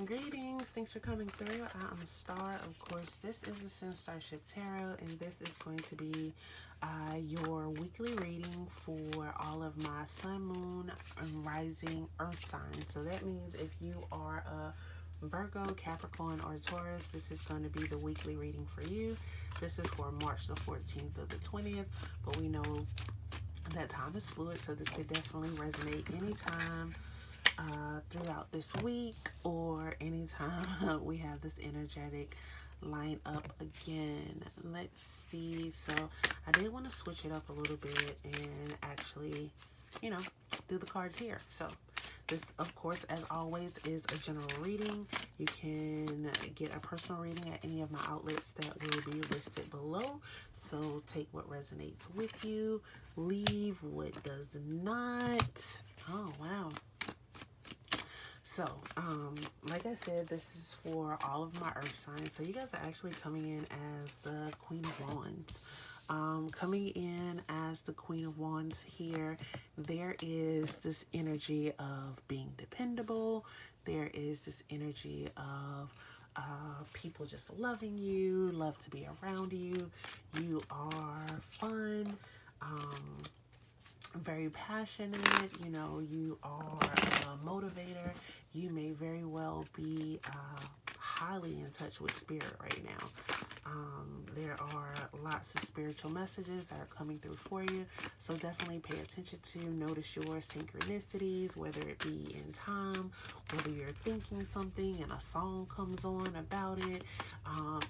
Greetings, thanks for coming through. I'm Star. Of course, this is Ascendstar Tarot, and this is going to be your weekly reading for all of my sun, moon, and rising earth signs. So that means if you are a Virgo, Capricorn, or Taurus, this is going to be the weekly reading for you. This is for March the 14th to the 20th, but we know that time is fluid, so this could definitely resonate anytime throughout this week or anytime we have this energetic line up again. Let's see. So I did want to switch it up a little bit and actually, do the cards here. So this, of course, as always, is a general reading. You can get a personal reading at any of my outlets that will be listed below. So take what resonates with you, leave what does not. Oh, wow. So, like I said, this is for all of my earth signs. So you guys are actually coming in as the Queen of Wands. Coming in as the Queen of Wands here, there is this energy of being dependable. There is this energy of people just loving you, love to be around you. You are fun. Very passionate, you are a motivator. You may very well be highly in touch with spirit right now. There are lots of spiritual messages that are coming through for you, so definitely pay attention to, notice your synchronicities, whether it be in time, whether you're thinking something and a song comes on about it,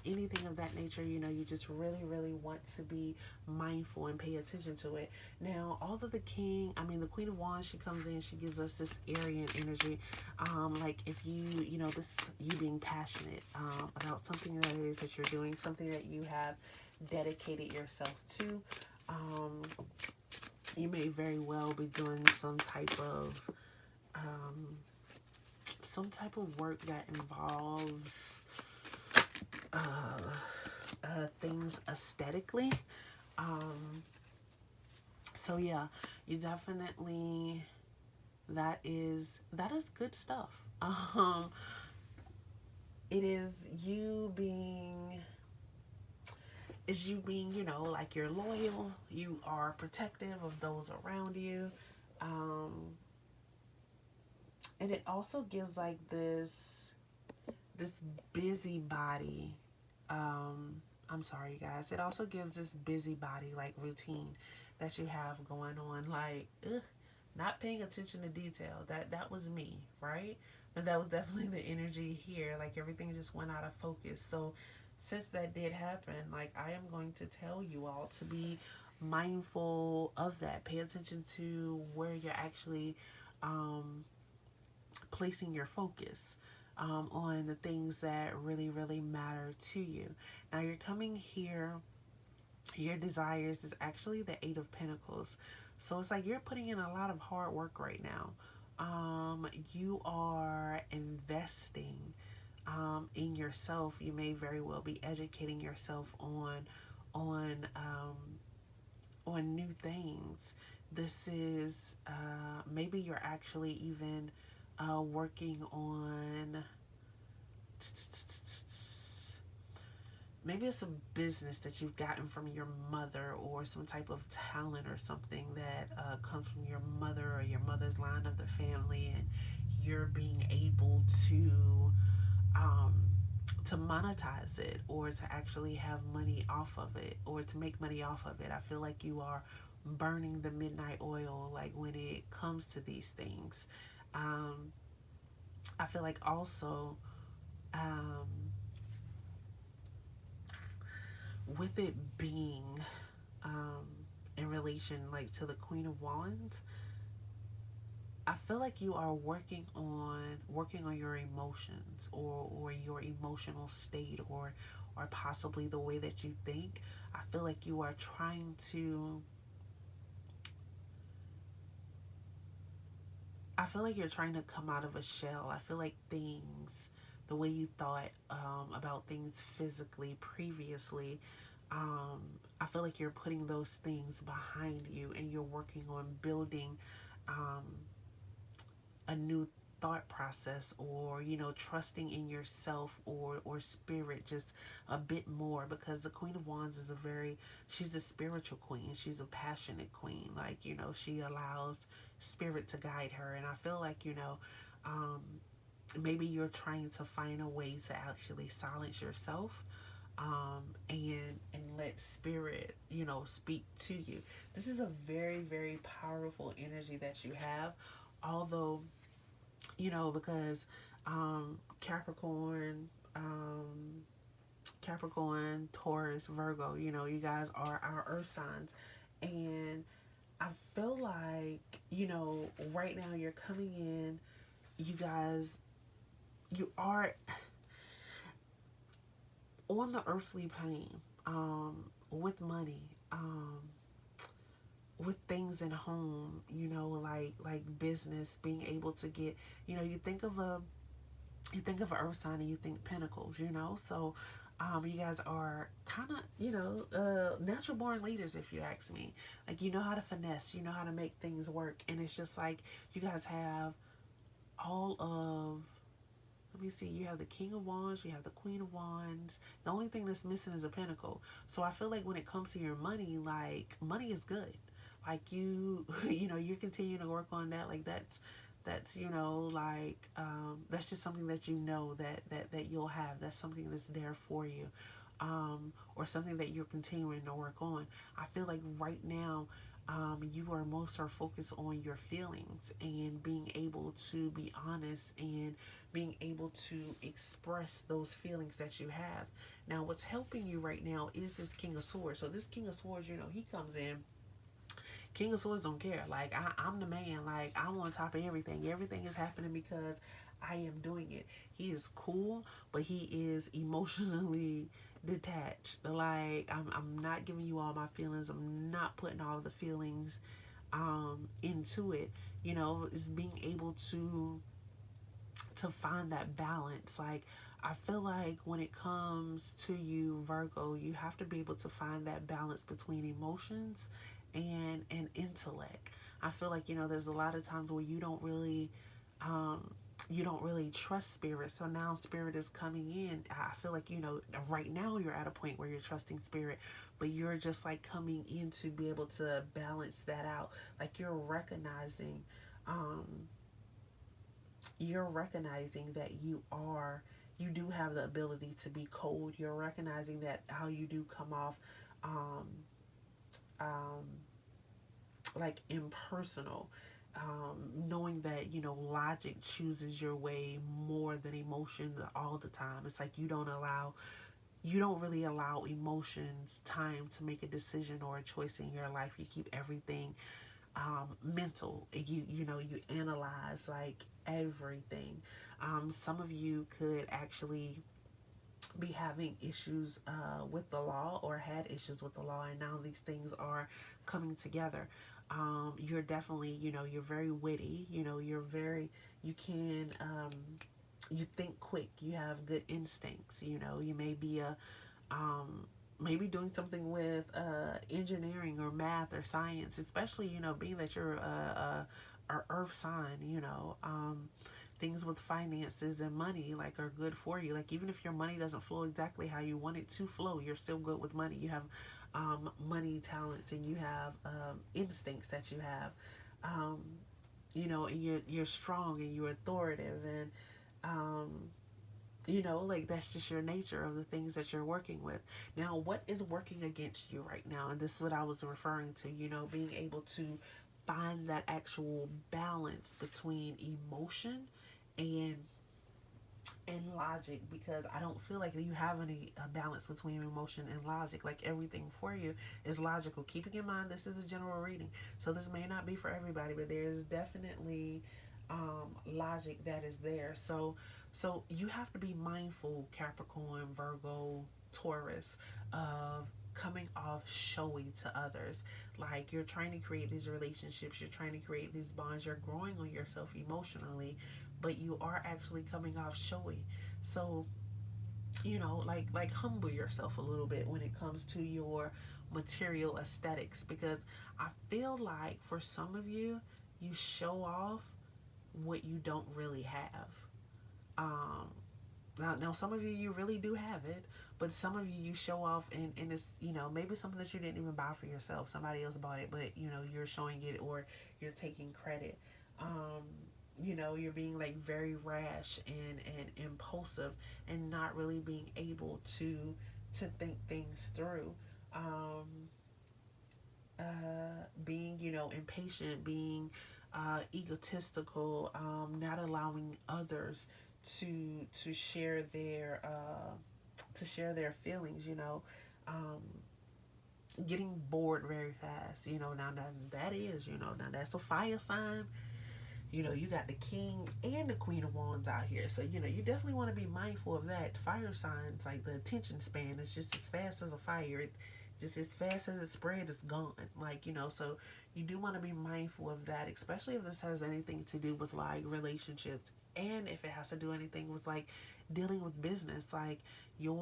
anything of that nature. You just really want to be mindful and pay attention to it. Now, although the Queen of Wands, she comes in, she gives us this Aryan energy, like if this is you being passionate about something that it is that you're doing, something that you have dedicated yourself to. You may very well be doing some type of work that involves things aesthetically. So yeah, you definitely, that is good stuff. It is you being, like you're loyal, you are protective of those around you. And it also gives like this busybody, I'm sorry you guys, it also gives this busybody like routine that you have going on, like not paying attention to detail. That was me, right? But that was definitely the energy here, like everything just went out of focus. So since that did happen, like I am going to tell you all to be mindful of that. Pay attention to where you're actually placing your focus on the things that really matter to you. Now you're coming here, your desires is actually the Eight of Pentacles. So it's like you're putting in a lot of hard work right now. You are investing in yourself. You may very well be educating yourself on new things. This is maybe you're actually even working on, maybe it's a business that you've gotten from your mother, or some type of talent or something that comes from your mother or your mother's line of the family, and you're being able to monetize it, or to actually have money off of it, or to make money off of it. I feel like you are burning the midnight oil, like when it comes to these things. I feel like also with it being in relation like to the Queen of Wands, I feel like you are working on your emotions, or your emotional state, or possibly the way that you think. I feel like you are trying to, you're trying to come out of a shell. I feel like things, the way you thought about things physically previously, I feel like you're putting those things behind you, and you're working on building a new thought process, or trusting in yourself or spirit just a bit more, because the Queen of Wands is she's a spiritual queen. She's a passionate queen. Like, she allows spirit to guide her. And I feel like, um, maybe you're trying to find a way to actually silence yourself, and let spirit speak to you. This is a very, very powerful energy that you have. Although, because Capricorn, Taurus, Virgo, you guys are our earth signs. And I feel like, right now you're coming in, you guys, you are on the earthly plane, with money, with things in home, like business, being able to get, you think of an earth sign and you think pentacles, so you guys are kind of, natural born leaders, if you ask me. Like, you know how to finesse, you know how to make things work. And it's just like, you guys have all of, let me see, you have the King of Wands, you have the Queen of Wands. The only thing that's missing is a pentacle. So I feel like when it comes to your money, like, money is good. Like, you're continuing to work on that. Like, that's like, that's just something that that you'll have. That's something that's there for you, or something that you're continuing to work on. I feel like right now, you are most are focused on your feelings and being able to be honest and being able to express those feelings that you have. Now, what's helping you right now is this King of Swords. So this King of Swords, he comes in. King of Swords don't care. Like, I'm the man. Like, I'm on top of everything. Everything is happening because I am doing it. He is cool, but he is emotionally detached. Like, I'm not giving you all my feelings. I'm not putting all the feelings into it. Is being able to find that balance. Like, I feel like when it comes to you, Virgo, you have to be able to find that balance between emotions and intellect. I feel like, there's a lot of times where you don't really trust spirit. So now spirit is coming in. I feel like, right now you're at a point where you're trusting spirit, but you're just like coming in to be able to balance that out. Like, you're recognizing that you do have the ability to be cold. You're recognizing that how you do come off, um, um, like, impersonal, knowing that logic chooses your way more than emotion all the time. It's like you don't really allow emotions time to make a decision or a choice in your life. You keep everything mental. You analyze, like, everything. Some of you could actually be having issues with the law, or had issues with the law, and now these things are coming together. You're definitely, you're very witty. You can, you think quick. You have good instincts. You may be maybe doing something with engineering or math or science, especially, being that you're a earth sign. Things with finances and money, like, are good for you. Like, even if your money doesn't flow exactly how you want it to flow, you're still good with money. You have money talents, and you have instincts that you have, and you're strong and you're authoritative, and like, that's just your nature of the things that you're working with. Now, what is working against you right now? And this is what I was referring to, being able to find that actual balance between emotion and logic, because I don't feel like you have any balance between emotion and logic. Like, everything for you is logical. Keeping in mind, this is a general reading, so this may not be for everybody, but there is definitely logic that is there. So you have to be mindful, Capricorn, Virgo, Taurus, of coming off showy to others. Like, you're trying to create these relationships, you're trying to create these bonds, you're growing on yourself emotionally, but you are actually coming off showy. So, like, humble yourself a little bit when it comes to your material aesthetics, because I feel like for some of you, you show off what you don't really have. Um, now, some of you, you really do have it, but some of you, you show off, and it's, maybe something that you didn't even buy for yourself. Somebody else bought it, but, you're showing it, or you're taking credit. Um, you're being like very rash and impulsive, and not really being able to think things through. Um, Being, impatient, being egotistical, not allowing others to share their feelings, um, getting bored very fast, now that is, now that's a fire sign. You got the king and the queen of wands out here, so you definitely want to be mindful of that. Fire signs, like, the attention span is just as fast as a fire. Just as fast as it spread, it's gone. Like, so you do want to be mindful of that, especially if this has anything to do with like relationships, and if it has to do anything with like dealing with business. Like, you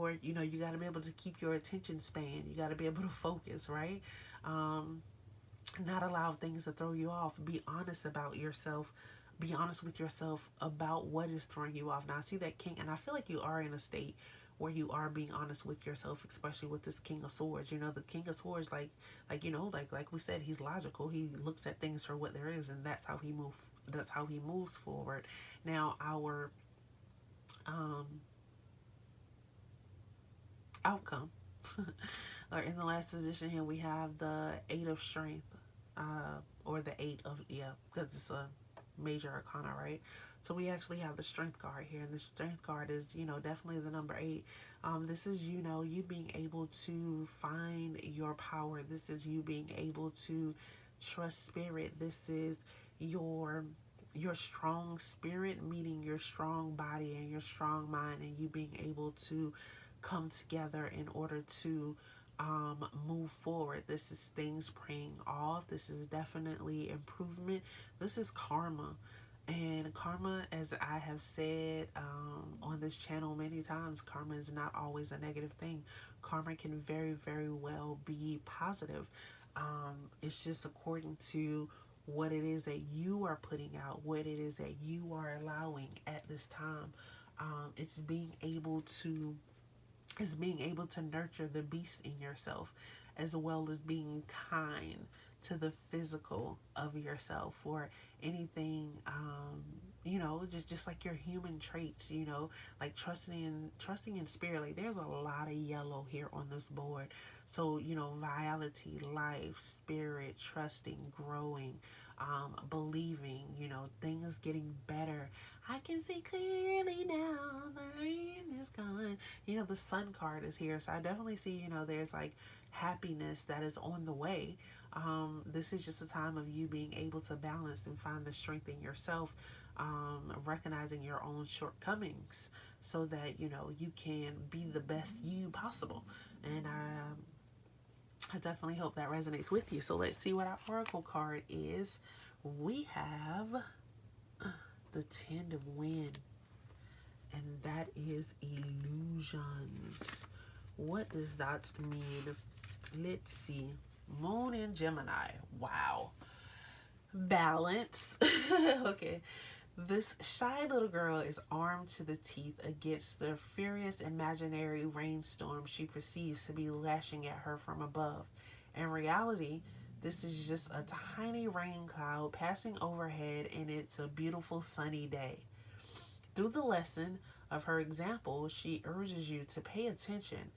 got to be able to keep your attention span. You got to be able to focus, right? Not allow things to throw you off. Be honest about yourself. Be honest with yourself about what is throwing you off. Now, I see that king, and I feel like you are in a state where you are being honest with yourself, especially with this King of Swords. The King of Swords, like we said, he's logical. He looks at things for what there is, and that's how he moves forward. Now, our outcome, or in the last position here, we have the Eight of Strength, or the Eight of, because it's a major arcana, right? So we actually have the Strength card here, and the Strength card is, definitely the number 8. This is, you being able to find your power. This is you being able to trust spirit. This is your strong spirit meeting your strong body and your strong mind, and you being able to come together in order to move forward. This is things praying off. This is definitely improvement. This is karma. And karma, as I have said on this channel many times, karma is not always a negative thing. Karma can very, very well be positive. It's just according to what it is that you are putting out, what it is that you are allowing at this time. It's being able to nurture the beast in yourself, as well as being kind to the physical of yourself, or anything, just like your human traits, like trusting in spirit. Like, there's a lot of yellow here on this board. So, vitality, life, spirit, trusting, growing, believing, things getting better. I can see clearly now, the rain is gone. The sun card is here. So I definitely see, there's like happiness that is on the way. This is just a time of you being able to balance and find the strength in yourself, recognizing your own shortcomings, so that, you can be the best you possible. And I definitely hope that resonates with you. So let's see what our oracle card is. We have the 10 of Wind, and that is illusions. What does that mean? Let's see. Moon in Gemini. Wow. Balance. Okay. This shy little girl is armed to the teeth against the furious imaginary rainstorm she perceives to be lashing at her from above. In reality, this is just a tiny rain cloud passing overhead, and it's a beautiful sunny day. Through the lesson of her example, she urges you to pay attention.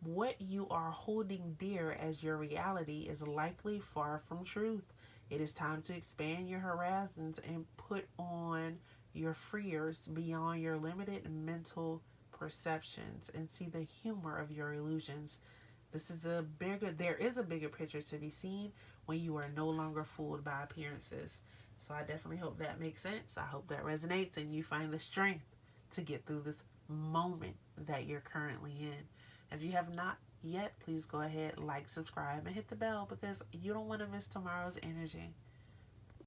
What you are holding dear as your reality is likely far from truth. It is time to expand your horizons and put on your freers beyond your limited mental perceptions, and see the humor of your illusions. There is a bigger picture to be seen when you are no longer fooled by appearances. So I definitely hope that makes sense. I hope that resonates and you find the strength to get through this moment that you're currently in. If you have not yet, please go ahead, like, subscribe, and hit the bell, because you don't want to miss tomorrow's energy.